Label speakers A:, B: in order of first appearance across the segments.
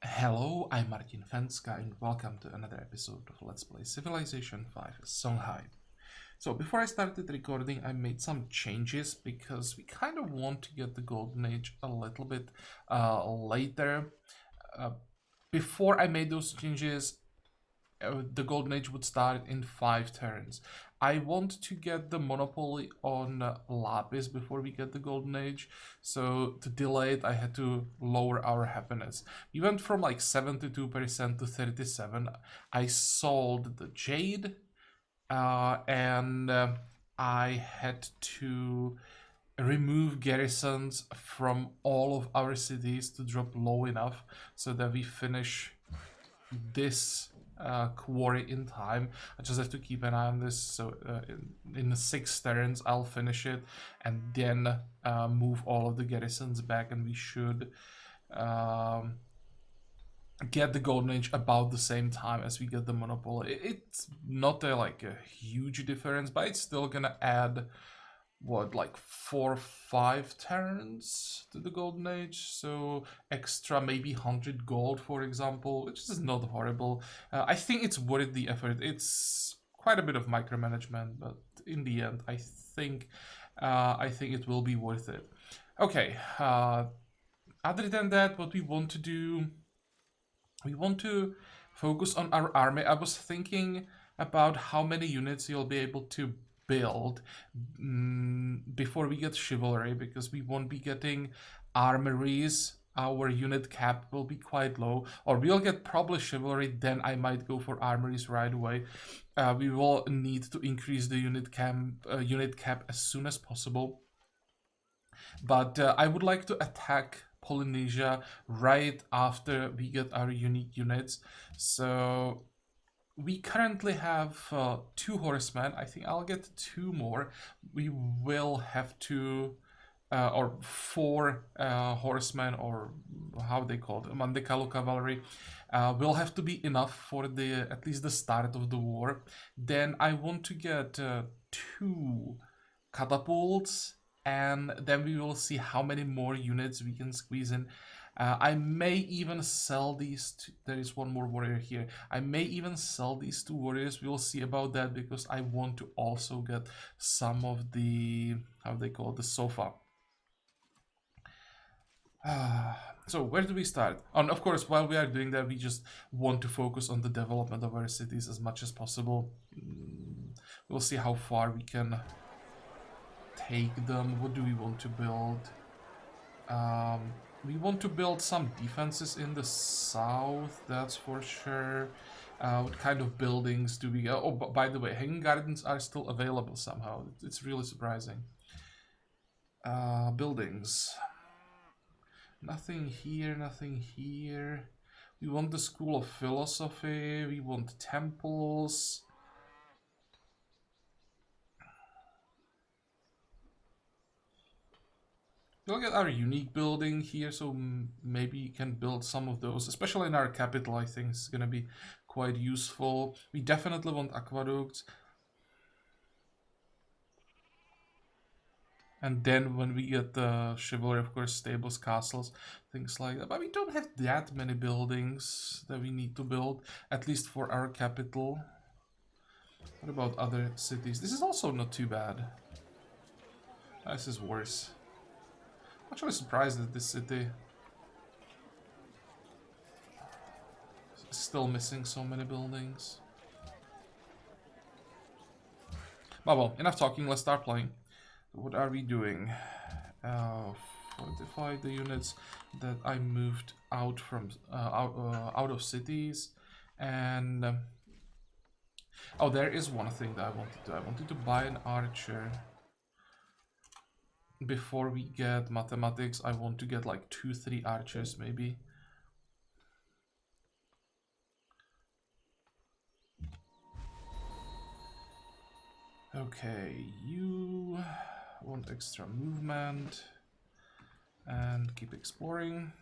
A: Hello, I'm Martin Fencka and welcome to another episode of Let's Play Civilization 5 Songhai. So before I started recording, I made some changes because we kind of want to get the Golden Age a little bit later. Before I made those changes, the Golden Age would start in 5 turns. I want to get the monopoly on Lapis before we get the Golden Age, so to delay it I had to lower our happiness. We went from like 72% to 37. I sold the Jade, and I had to remove garrisons from all of our cities to drop low enough so that we finish this quarry in time. I just have to keep an eye on this. So in the 6 turns I'll finish it and then move all of the garrisons back, and we should get the Golden Age about the same time as we get the Monopoly. It's not like a huge difference, but it's still gonna add what, like 4 or 5 turns to the Golden Age, so extra maybe 100 gold, for example, which is not horrible. I think it's worth the effort. It's quite a bit of micromanagement, but in the end I think it will be worth it. Okay, other than that, what we want to do, we want to focus on our army. I was thinking about how many units you'll be able to build before we get chivalry, because we won't be getting armories. Our unit cap will be quite low, or we'll get probably chivalry, then I might go for armories right away. We will need to increase the unit cap as soon as possible, but I would like to attack Polynesia right after we get our unique units. So we currently have 2 horsemen. I think I'll get 2 more. We will have to, or 4 horsemen, or how they call it, Mandekalu cavalry, will have to be enough for the at least the start of the war. Then I want to get 2 catapults, and then we will see how many more units we can squeeze in. I may even sell these two. There is one more warrior here. I may even sell these 2 warriors. We'll see about that, because I want to also get some of the, how they call it, the sofa. So where do we start? And of course, while we are doing that, we just want to focus on the development of our cities as much as possible. We'll see how far we can take them. What do we want to build? We want to build some defenses in the south, that's for sure. What kind of buildings do we... Oh, by the way, hanging gardens are still available somehow. It's really surprising. Buildings. Nothing here, nothing here. We want the School of Philosophy. We want temples. We'll get our unique building here, so maybe you can build some of those, especially in our capital. I think it's gonna be quite useful. We definitely want aqueducts. And then when we get the chivalry, of course, stables, castles, things like that. But we don't have that many buildings that we need to build, at least for our capital. What about other cities? This is also not too bad. This is worse. I'm actually surprised that this city is still missing so many buildings. But well, enough talking, let's start playing. What are we doing? Fortify the units that I moved out from out of cities, and oh, there is one thing that I wanted to. I wanted to buy an archer. Before we get mathematics, I want to get like 2-3 archers maybe. Okay, you want extra movement and keep exploring.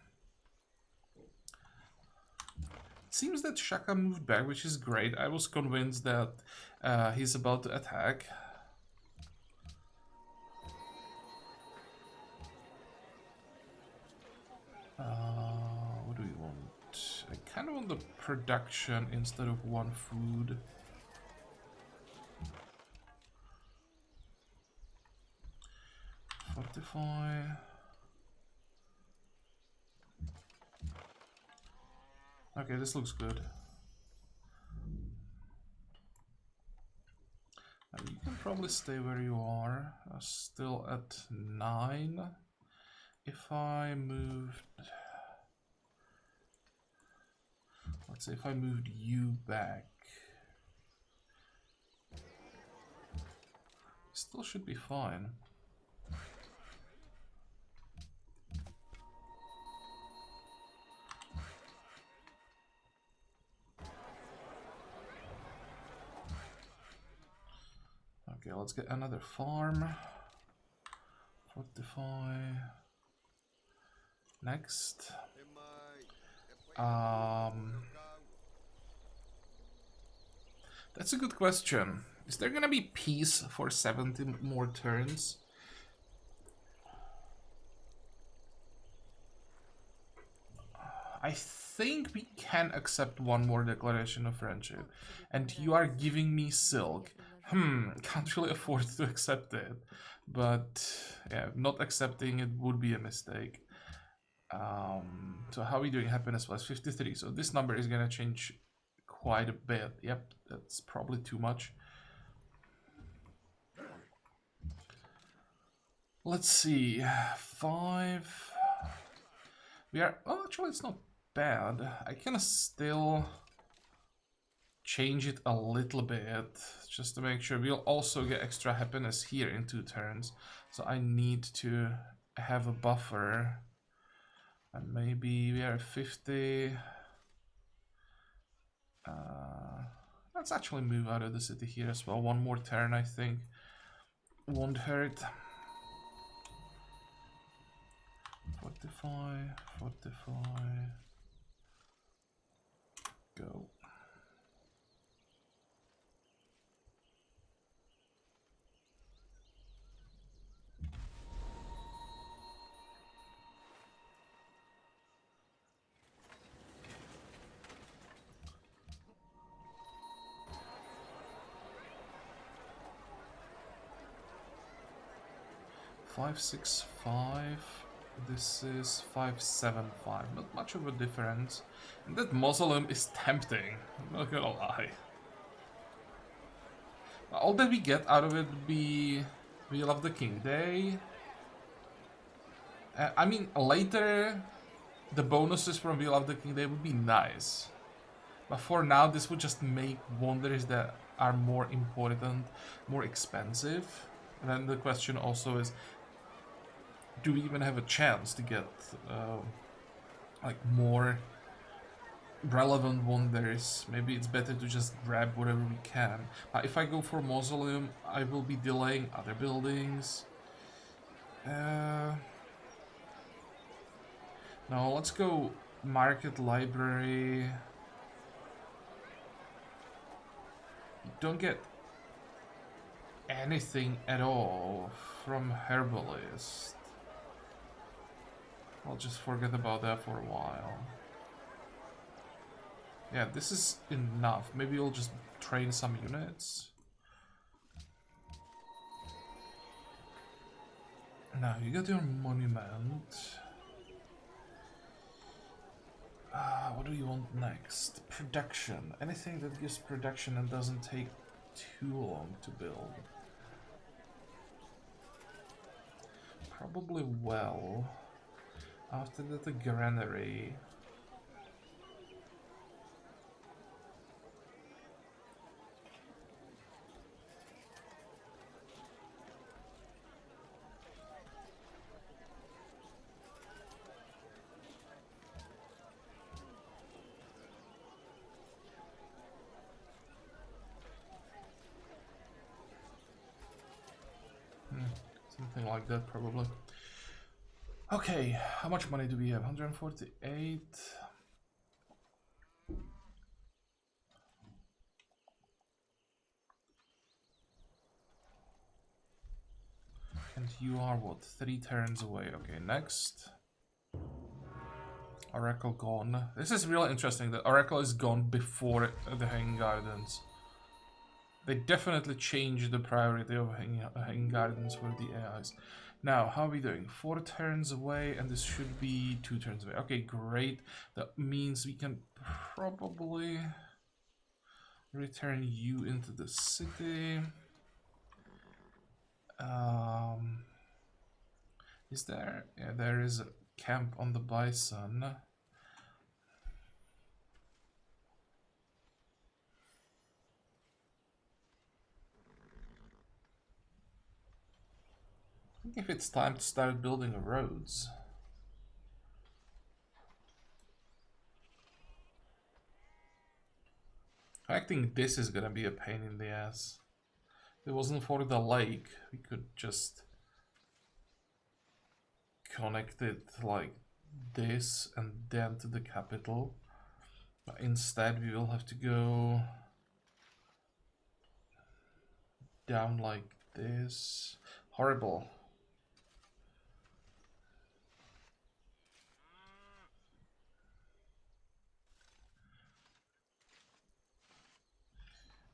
A: It seems that Shaka moved back, which is great. I was convinced that he's about to attack. What do we want? kind of want the production instead of one food. Fortify. Okay, this looks good. You can probably stay where you are. Still at 9. If I moved... Let's say if I moved you back... Still should be fine. Okay, let's get another farm. Fortify. Next. That's a good question. Is there gonna be peace for 70 more turns? I think we can accept one more declaration of friendship. And you are giving me silk. Can't really afford to accept it. But yeah, not accepting it would be a mistake. So how are we doing? Happiness plus 53. So this number is gonna change quite a bit. Yep, that's probably too much. Let's see. 5. We are... Oh, actually, it's not bad. I can still change it a little bit just to make sure. We'll also get extra happiness here in 2 turns. So I need to have a buffer. And maybe we are 50. Let's actually move out of the city here as well. One more turn, I think. Won't hurt. Fortify, fortify. Go. Five, 6, 5. This is 5, 7, 5. Not much of a difference. And that mausoleum is tempting. I'm not gonna lie. All that we get out of it would be Wheel of the King Day. I mean, later the bonuses from Wheel of the King Day would be nice. But for now, this would just make wonders that are more important, more expensive. And then the question also is, do we even have a chance to get like more relevant wonders? Maybe it's better to just grab whatever we can. If I go for Mausoleum, I will be delaying other buildings. No, let's go Market Library. You don't get anything at all from Herbalist. I'll just forget about that for a while. Yeah, this is enough. Maybe we'll just train some units. Now, you got your monument. What do you want next? Production. Anything that gives production and doesn't take too long to build. Probably well. After that, the granary. Something like that, probably. Okay, how much money do we have? 148. And you are what? 3 turns away. Okay, next. Oracle gone. This is really interesting that Oracle is gone before the Hanging Gardens. They definitely changed the priority of Hanging Gardens for the AIs. Now, how are we doing? 4 turns away, and this should be 2 turns away. Okay, great. That means we can probably return you into the city. Is there? Yeah, there is a camp on the Bison. I think if it's time to start building roads. I think this is gonna be a pain in the ass. If it wasn't for the lake, we could just connect it like this and then to the capital. But instead we will have to go down like this. Horrible.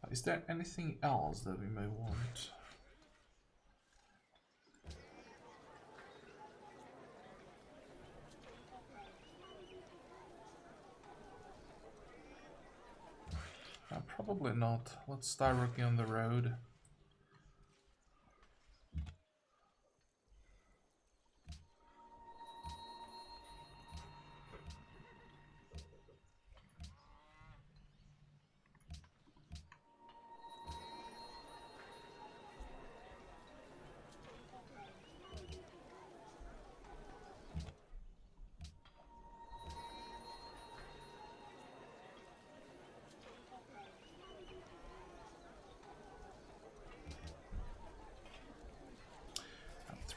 A: Is there anything else that we may want? Probably not. Let's start working on the road.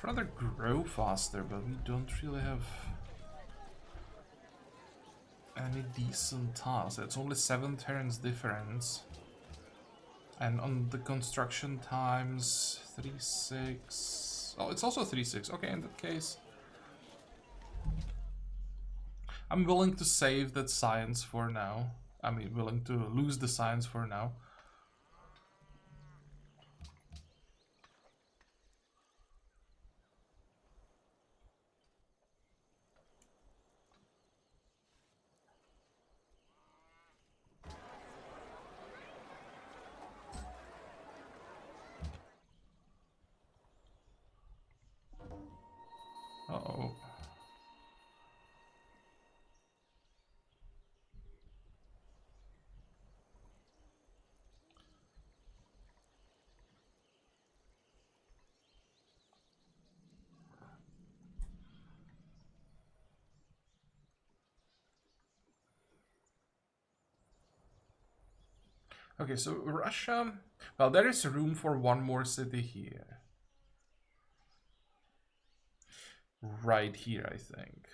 A: I'd rather grow faster, but we don't really have any decent tiles. It's only 7 turns difference. And on the construction times, 3-6. Oh, it's also 3-6. Okay, in that case, I'm willing to save that science for now. I mean, willing to lose the science for now. Uh-oh. Okay, so Russia... Well, there is room for one more city here. Right here, I think.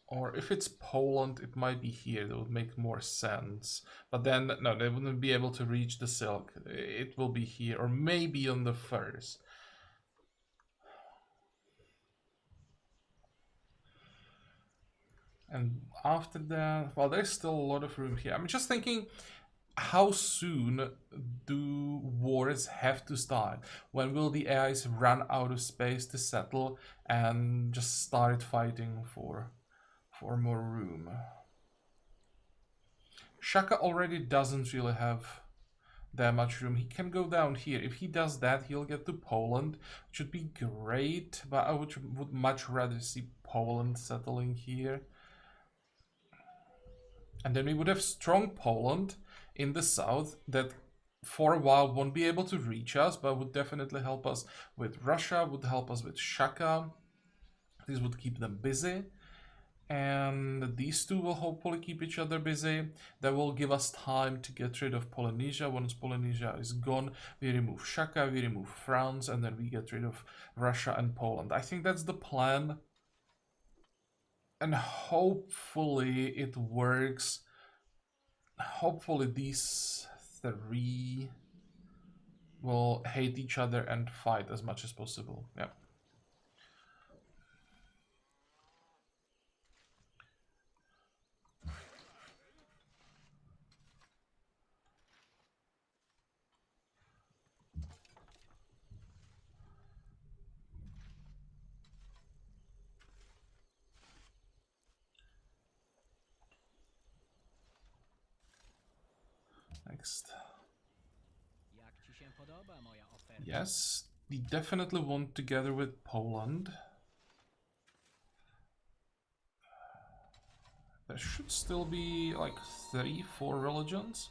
A: Or if it's Poland, it might be here. That would make more sense. But then, no, they wouldn't be able to reach the silk. It will be here, or maybe on the first. And after that, well, there's still a lot of room here. I'm just thinking, how soon do wars have to start? When will the AIs run out of space to settle and just start fighting for more room? Shaka already doesn't really have that much room. He can go down here. If he does that, he'll get to Poland, which would be great, but I would much rather see Poland settling here. And then we would have strong Poland in the south that for a while won't be able to reach us, but would definitely help us with Russia, would help us with Shaka. This would keep them busy. And these two will hopefully keep each other busy. That will give us time to get rid of Polynesia. Once Polynesia is gone, we remove Shaka, we remove France, and then we get rid of Russia and Poland. I think that's the plan. And hopefully it works. Hopefully these 3 will hate each other and fight as much as possible. Yeah. Next. Yes, we definitely want together with Poland. There should still be like 3-4 religions.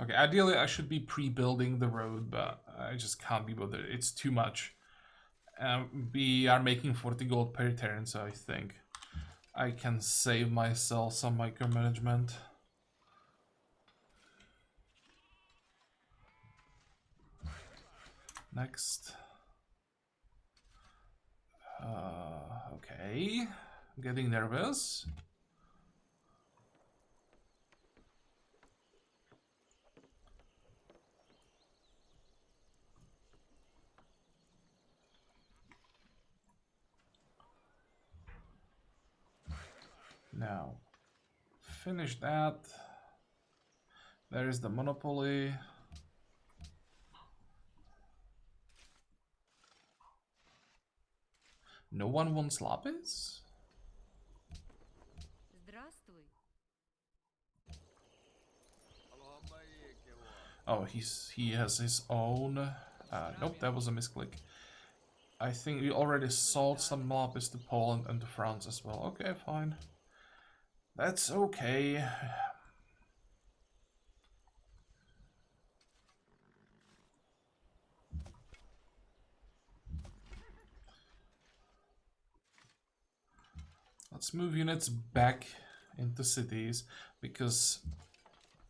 A: Okay, ideally I should be pre-building the road, but I just can't be bothered. It's too much. We are making 40 gold per turn, so I think I can save myself some micromanagement. Next. Okay. I'm getting nervous. Now, finish that. There is the monopoly. No one wants lapis? Oh, he has his own. Nope, that was a misclick. I think we already sold some lapis to Poland and to France as well. Okay, fine. That's okay. Let's move units back into cities, because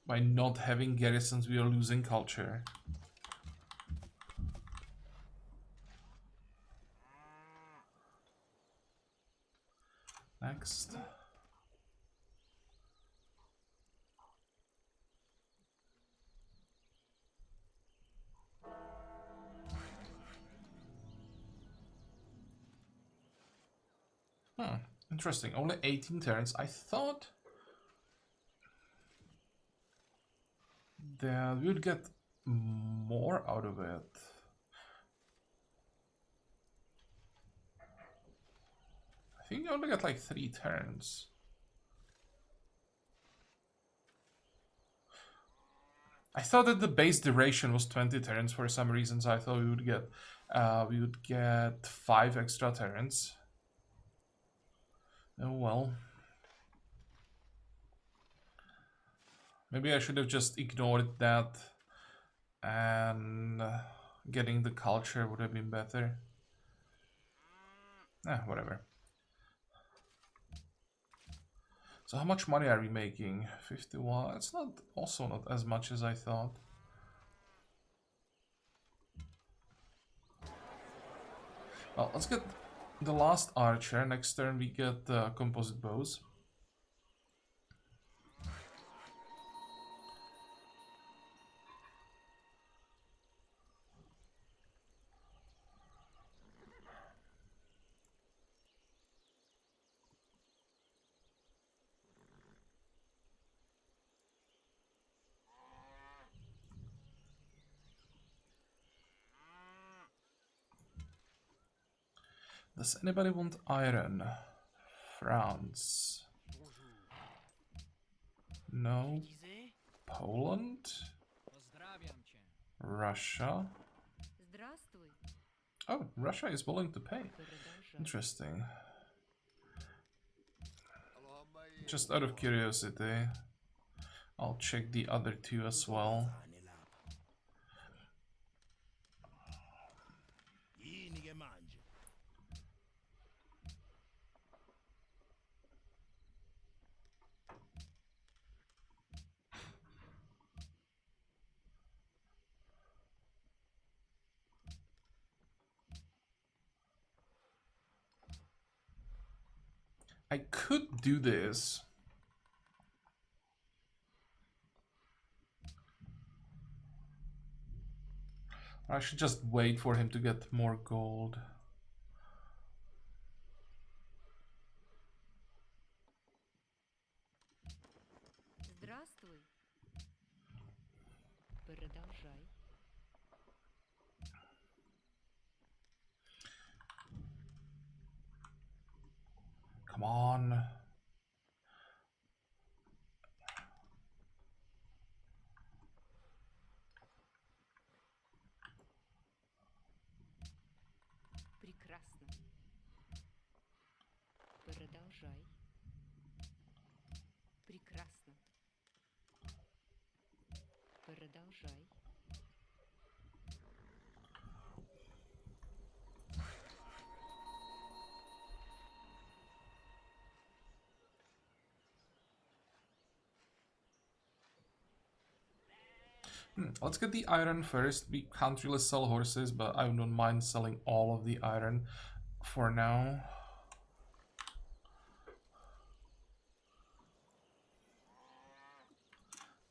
A: by not having garrisons we are losing culture. Next. Interesting. Only 18 turns. I thought that we would get more out of it. I think I only got like 3 turns. I thought that the base duration was 20 turns for some reasons. I thought we would get 5 extra turns. Oh well. Maybe I should have just ignored that, and getting the culture would have been better. Whatever. So how much money are we making? 51. It's also not as much as I thought. Well, let's get the last archer. Next turn we get composite bows. Does anybody want iron? France. No. Poland? Russia? Oh, Russia is willing to pay. Interesting. Just out of curiosity, I'll check the other two as well. I could do this. I should just wait for him to get more gold.
B: Здравствуй. Продолжай.
A: Come on.
B: Прекрасно. Продолжай. Прекрасно. Продолжай.
A: Let's get the iron first. We can't really sell horses, but I don't mind selling all of the iron for now.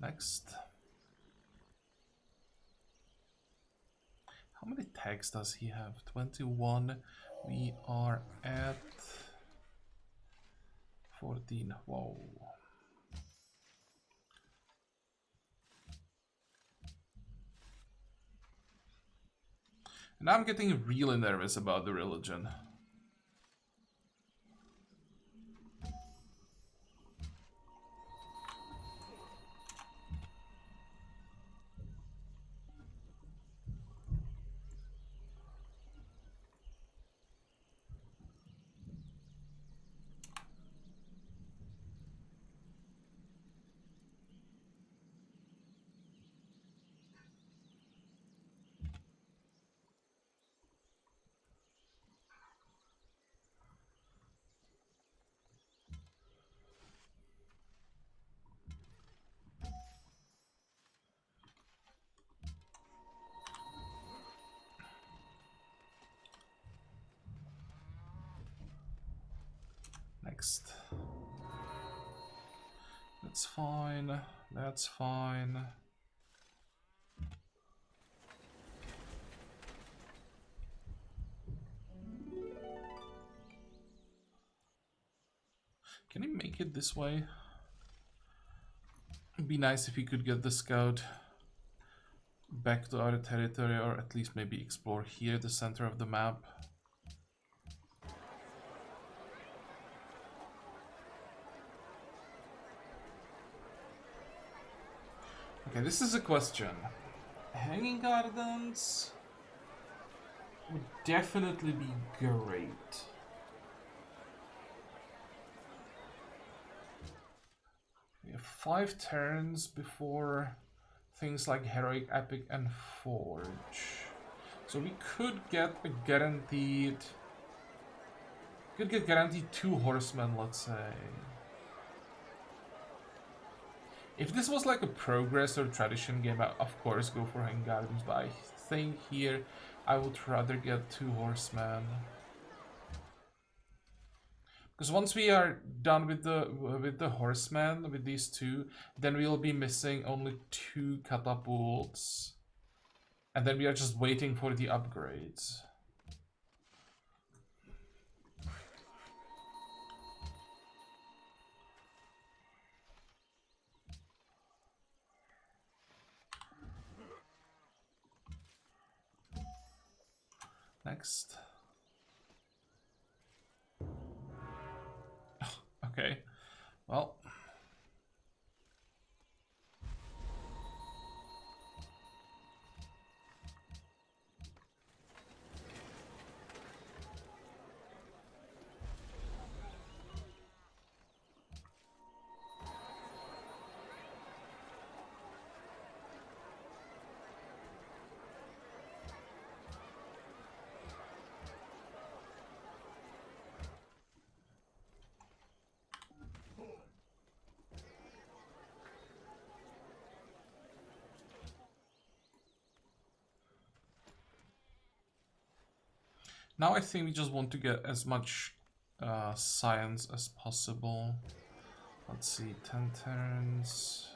A: Next. How many tags does he have? 21. We are at 14. Whoa. And I'm getting really nervous about the religion. Next. That's fine. That's fine. Can he make it this way? It'd be nice if he could get the scout back to our territory, or at least maybe explore here, the center of the map. Okay, this is a question. Hanging Gardens would definitely be great. We have 5 turns before things like Heroic, Epic, and Forge. So we could get a guaranteed... Could get guaranteed 2 horsemen, let's say. If this was like a progress or tradition game, I of course go for Hanging Gardens, but I think here I would rather get 2 horsemen. Because once we are done with the horsemen, with these 2, then we'll be missing only 2 catapults. And then we are just waiting for the upgrades. Next. Okay. Well. Now I think we just want to get as much science as possible. Let's see, 10 turns.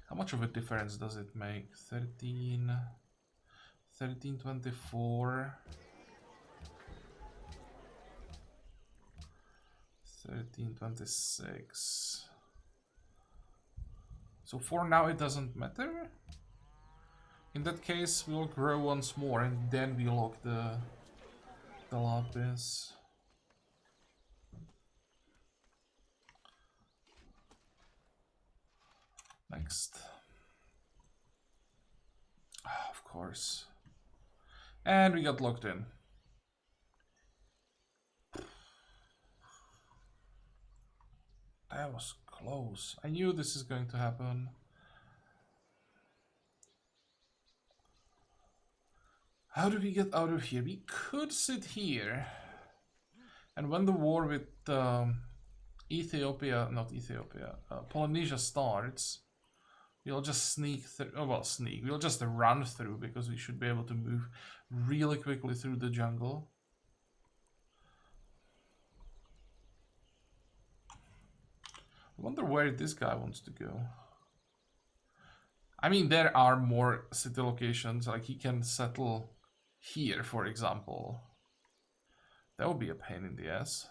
A: How much of a difference does it make? 13, 1324, 1326. So for now it doesn't matter. In that case, we'll grow once more and then we lock the lapis. Next. Oh, of course. And we got locked in. That was close. I knew this is going to happen. How do we get out of here? We could sit here. And when the war with Polynesia starts, we'll just sneak through. Oh, well, sneak. We'll just run through because we should be able to move really quickly through the jungle. I wonder where this guy wants to go. I mean, there are more city locations. Like, he can settle here, for example. That would be a pain in the ass.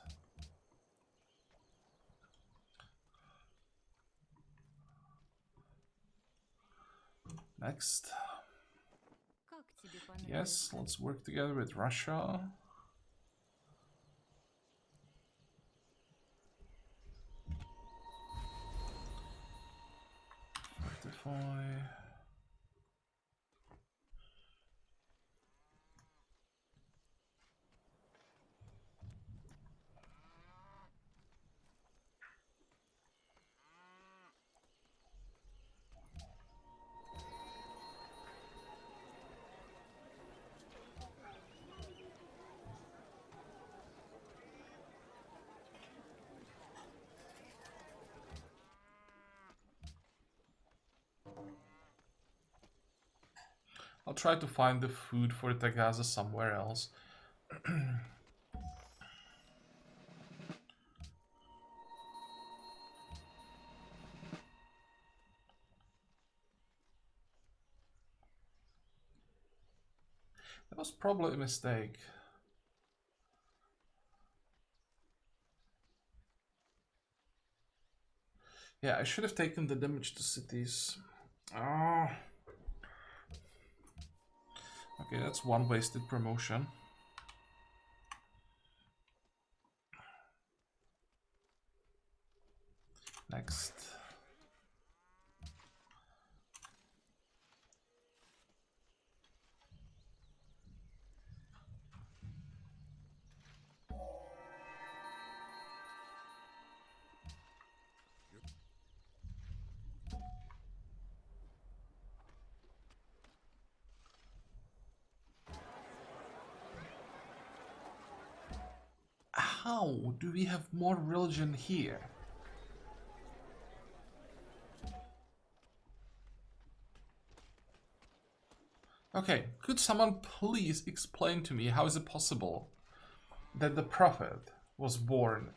A: Next. Yes, let's work together with Russia. Fortify. I'll try to find the food for Tagaza somewhere else. That was probably a mistake. Yeah, I should have taken the damage to cities. Ah. Okay, that's one wasted promotion. Next. How do we have more religion here? Okay, could someone please explain to me how is it possible that the prophet was born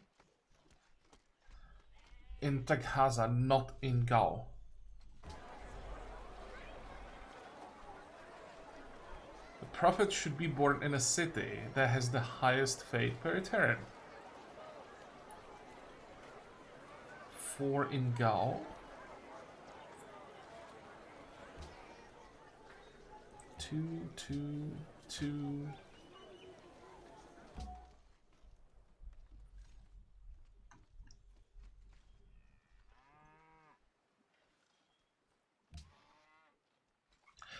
A: in Tagaza, not in Gao? The prophet should be born in a city that has the highest fate per turn. 4 in Gao. 2, 2, 2.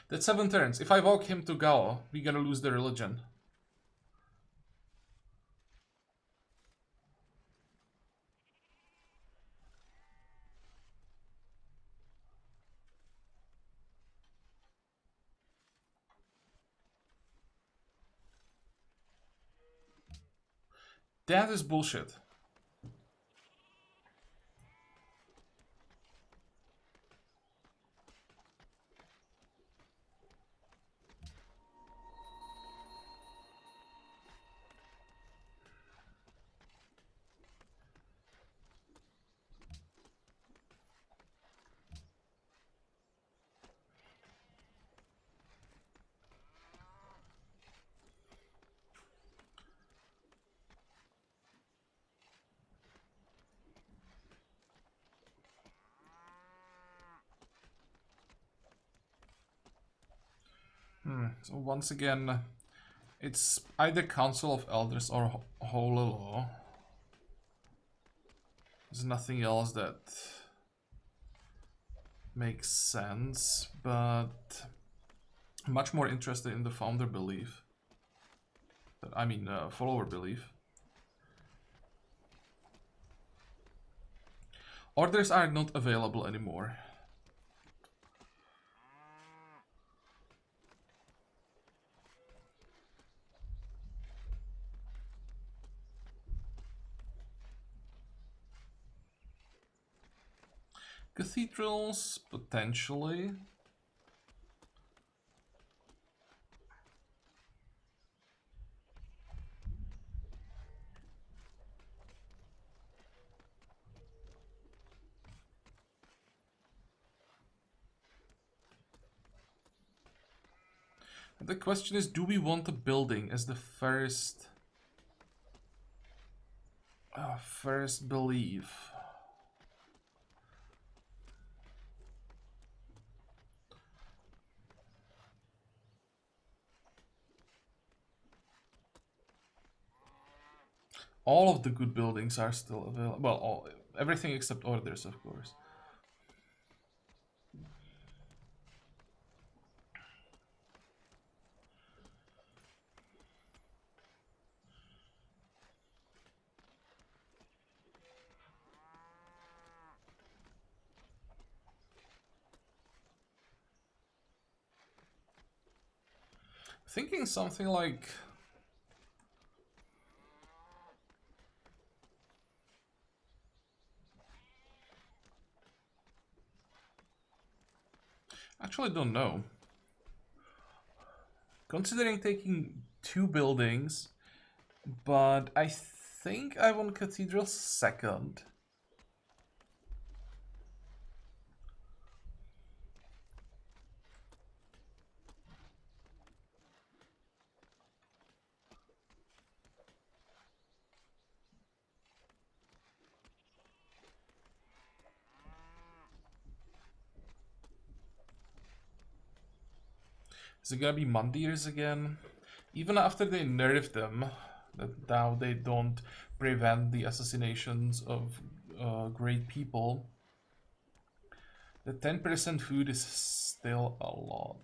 A: That's 7 turns. If I walk him to Gao, we're gonna lose the religion. That is bullshit. So once again, it's either Council of Elders or Hollow. There's nothing else that makes sense, but I'm much more interested in the founder belief. I mean, follower belief. Orders are not available anymore. Cathedrals, potentially. The question is, do we want a building as the first belief? All of the good buildings are still available. Well, everything except orders, of course. Thinking something like... Actually, don't know. Considering taking 2 buildings, but I think I want Cathedral second. Is it gonna be Mandirs again? Even after they nerfed them, that now they don't prevent the assassinations of great people, the 10% food is still a lot.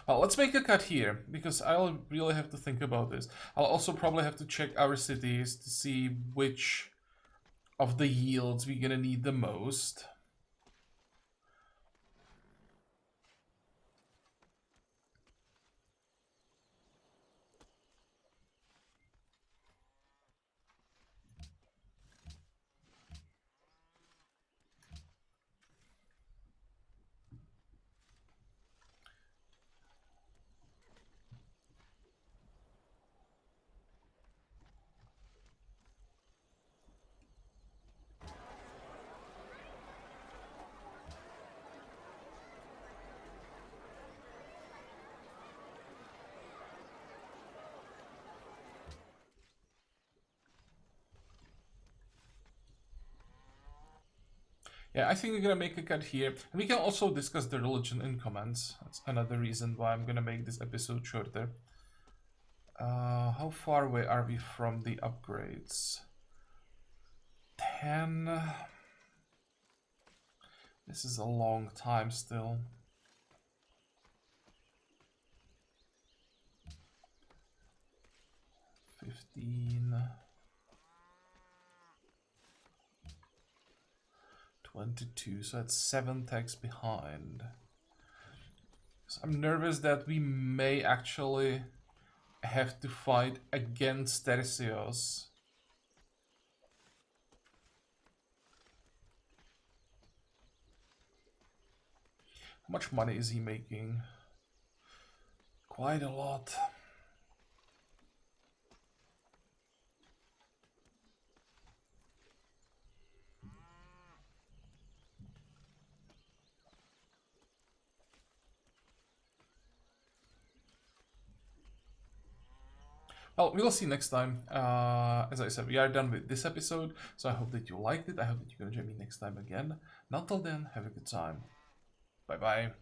A: Well, let's make a cut here, because I'll really have to think about this. I'll also probably have to check our cities to see which of the yields we're gonna need the most. Yeah, I think we're gonna make a cut here. And we can also discuss the religion in comments. That's another reason why I'm gonna make this episode shorter. How far away are we from the upgrades? 10. This is a long time still. 15. 22, so that's 7 techs behind. So I'm nervous that we may actually have to fight against Tercios. How much money is he making? Quite a lot. Well, we'll see next time. As I said, we are done with this episode, so I hope that you liked it. I hope that you're gonna join me next time again. Not till then, have a good time. Bye bye.